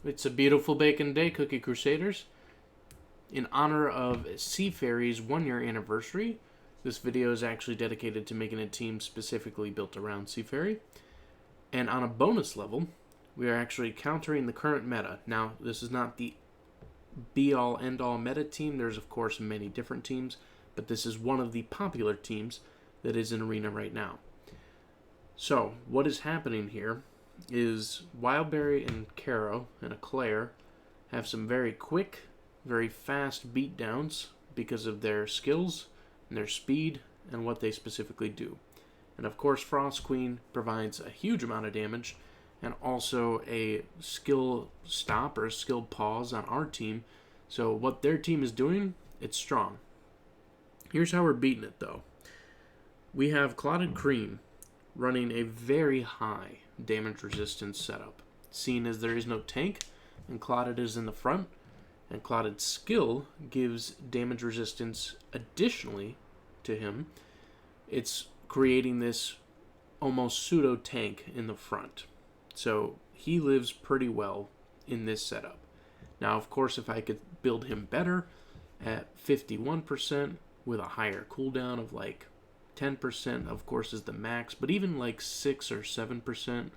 It's a beautiful bacon day, Cookie Crusaders. In honor of Seafairy's 1-year anniversary, this video is actually dedicated to making a team specifically built around Seafairy. And on a bonus level, we are actually countering the current meta. Now, this is not the be-all, end-all meta team. There's, of course, many different teams, but this is one of the popular teams that is in Arena right now. So, what is happening here is Wildberry and Carrow and a Claire have some very quick, very fast beatdowns because of their skills and their speed and what they specifically do. And of course, Frost Queen provides a huge amount of damage and also a skill stop or a skill pause on our team. So what their team is doing, it's strong. Here's how we're beating it though. We have Clotted Cream running a very high damage resistance setup, seeing as there is no tank and Clotted is in the front, and Clotted's skill gives damage resistance additionally to him. It's creating this almost pseudo tank in the front. So he lives pretty well in this setup. Now, of course, if I could build him better at 51% with a higher cooldown of like 10%, of course, is the max, but even like 6 or 7%,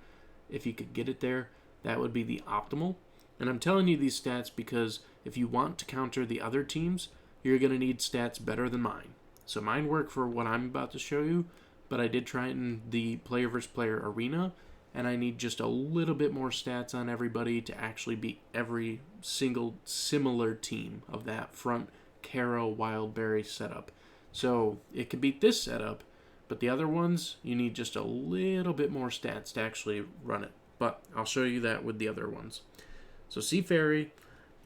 if you could get it there, that would be the optimal. And I'm telling you these stats because if you want to counter the other teams, you're going to need stats better than mine. So mine work for what I'm about to show you, but I did try it in the player versus player arena, and I need just a little bit more stats on everybody to actually beat every single similar team of that front Carrow Wildberry setup. So it could beat this setup, but the other ones, you need just a little bit more stats to actually run it. But I'll show you that with the other ones. So Seafairy,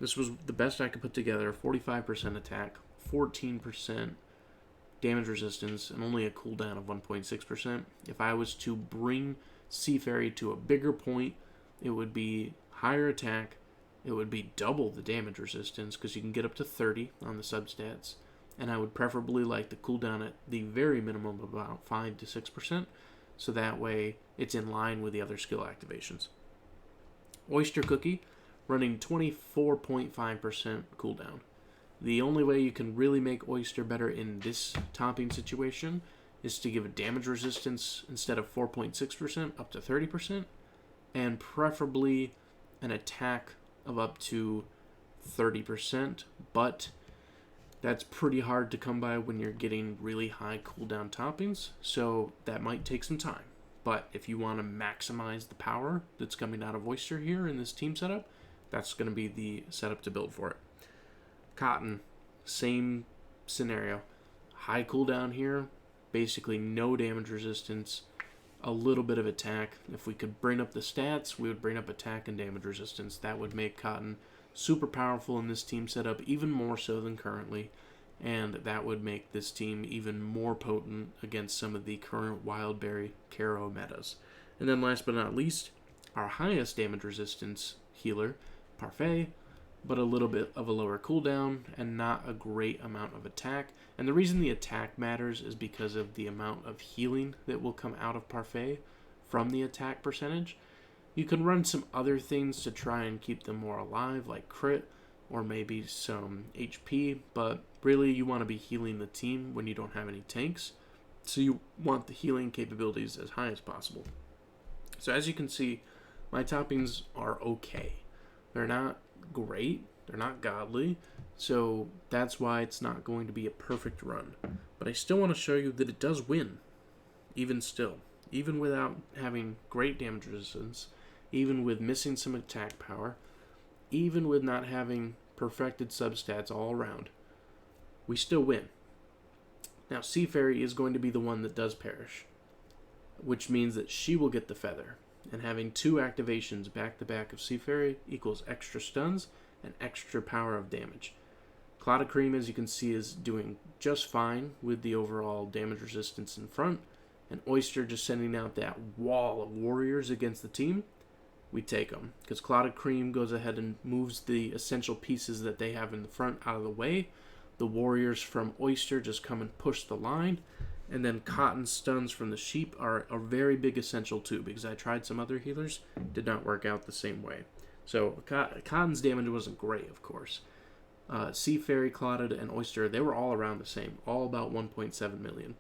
this was the best I could put together. 45% attack, 14% damage resistance, and only a cooldown of 1.6%. If I was to bring Seafairy to a bigger point, it would be higher attack, it would be double the damage resistance because you can get up to 30 on the substats, and I would preferably like the cooldown at the very minimum of about 5 to 6%, so that way it's in line with the other skill activations. Oyster Cookie running 24.5% cooldown. The only way you can really make Oyster better in this topping situation is to give a damage resistance instead of 4.6% up to 30%, and preferably an attack of up to 30%, but that's pretty hard to come by when you're getting really high cooldown toppings, so that might take some time. But if you want to maximize the power that's coming out of Oyster here in this team setup, that's going to be the setup to build for it. Cotton, same scenario. High cooldown here, basically no damage resistance, a little bit of attack. If we could bring up the stats, we would bring up attack and damage resistance. That would make Cotton super powerful in this team setup, even more so than currently, and that would make this team even more potent against some of the current Wildberry Carrow metas. And then last but not least, our highest damage resistance healer, Parfait, but a little bit of a lower cooldown and not a great amount of attack. And the reason the attack matters is because of the amount of healing that will come out of Parfait from the attack percentage. You can run some other things to try and keep them more alive, like crit or maybe some HP, but really you want to be healing the team when you don't have any tanks, so you want the healing capabilities as high as possible. So as you can see, my toppings are okay. They're not great, they're not godly, so that's why it's not going to be a perfect run. But I still want to show you that it does win, even still, even without having great damage resistance, even with missing some attack power, even with not having perfected substats all around, we still win. Now, Seafairy is going to be the one that does perish, which means that she will get the feather, and having 2 activations back to back of Seafairy equals extra stuns and extra power of damage. Clotted Cream, as you can see, is doing just fine with the overall damage resistance in front, and Oyster just sending out that wall of warriors against the team. We take them, because Clotted Cream goes ahead and moves the essential pieces that they have in the front out of the way. The warriors from Oyster just come and push the line, and then Cotton stuns from the sheep are a very big essential too, because I tried some other healers, did not work out the same way. So Cotton's damage wasn't great, of course. Seafairy, Clotted, and Oyster, they were all around the same, all about 1.7 million.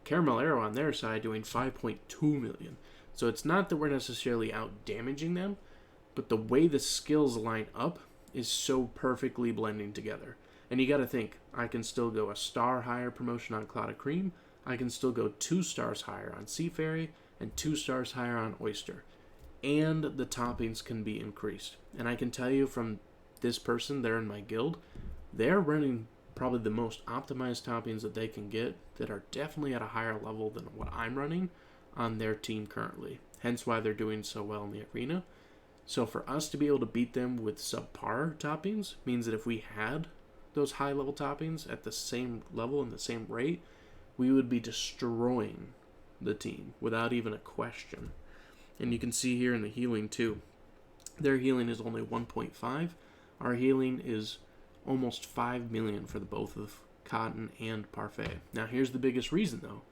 Caramel Arrow on their side doing 5.2 million. So it's not that we're necessarily out damaging them, but the way the skills line up is so perfectly blending together. And you got to think, I can still go a star higher promotion on Clouded Cream. I can still go 2 stars higher on Seafairy and 2 stars higher on Oyster. And the toppings can be increased. And I can tell you from this person, they're in my guild, they're running probably the most optimized toppings that they can get that are definitely at a higher level than what I'm running on their team currently. Hence why they're doing so well in the arena. So for us to be able to beat them with subpar toppings means that if we had those high level toppings at the same level and the same rate, we would be destroying the team without even a question. And you can see here in the healing too. Their healing is only 1.5. Our healing is almost 5 million for the both of Cotton and Parfait. Now here's the biggest reason though.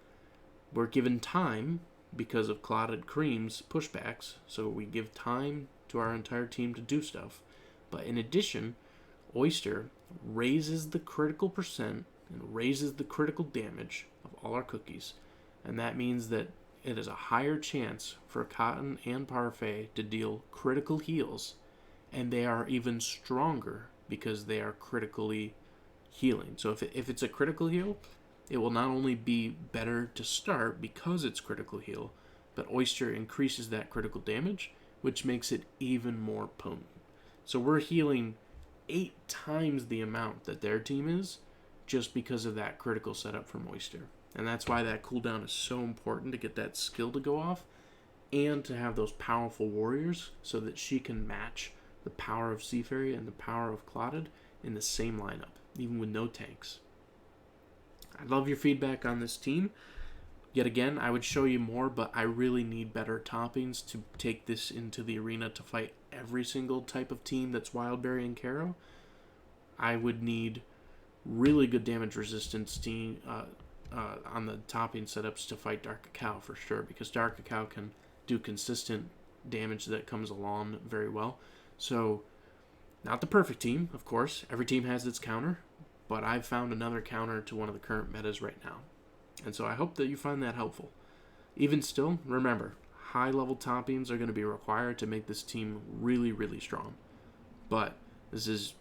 We're given time because of Clotted Cream's pushbacks, so we give time to our entire team to do stuff. But in addition, Oyster raises the critical percent and raises the critical damage of all our cookies. And that means that it is a higher chance for Cotton and Parfait to deal critical heals, and they are even stronger because they are critically healing. So if it's a critical heal, it will not only be better to start because it's critical heal, but Oyster increases that critical damage, which makes it even more potent. So we're healing 8 times the amount that their team is just because of that critical setup from Oyster. And that's why that cooldown is so important, to get that skill to go off and to have those powerful warriors so that she can match the power of Seafairy and the power of Clotted in the same lineup, even with no tanks. I love your feedback on this team. Yet again, I would show you more, but I really need better toppings to take this into the arena to fight every single type of team that's Wildberry and Carrow. I would need really good damage resistance team on the topping setups to fight Dark Cacao for sure, because Dark Cacao can do consistent damage that comes along very well. So, not the perfect team, of course. Every team has its counter, but I've found another counter to one of the current metas right now. And so I hope that you find that helpful. Even still, remember, high-level toppings are going to be required to make this team really, really strong. But this is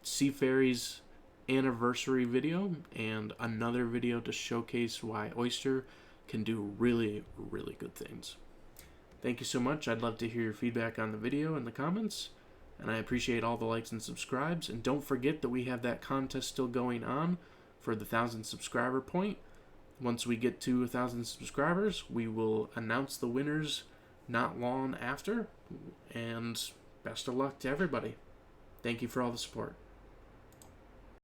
Seafairy's anniversary video and another video to showcase why Oyster can do really, really good things. Thank you so much. I'd love to hear your feedback on the video in the comments. And I appreciate all the likes and subscribes. And don't forget that we have that contest still going on for the 1,000 subscriber point. Once we get to 1,000 subscribers, we will announce the winners not long after. And best of luck to everybody. Thank you for all the support.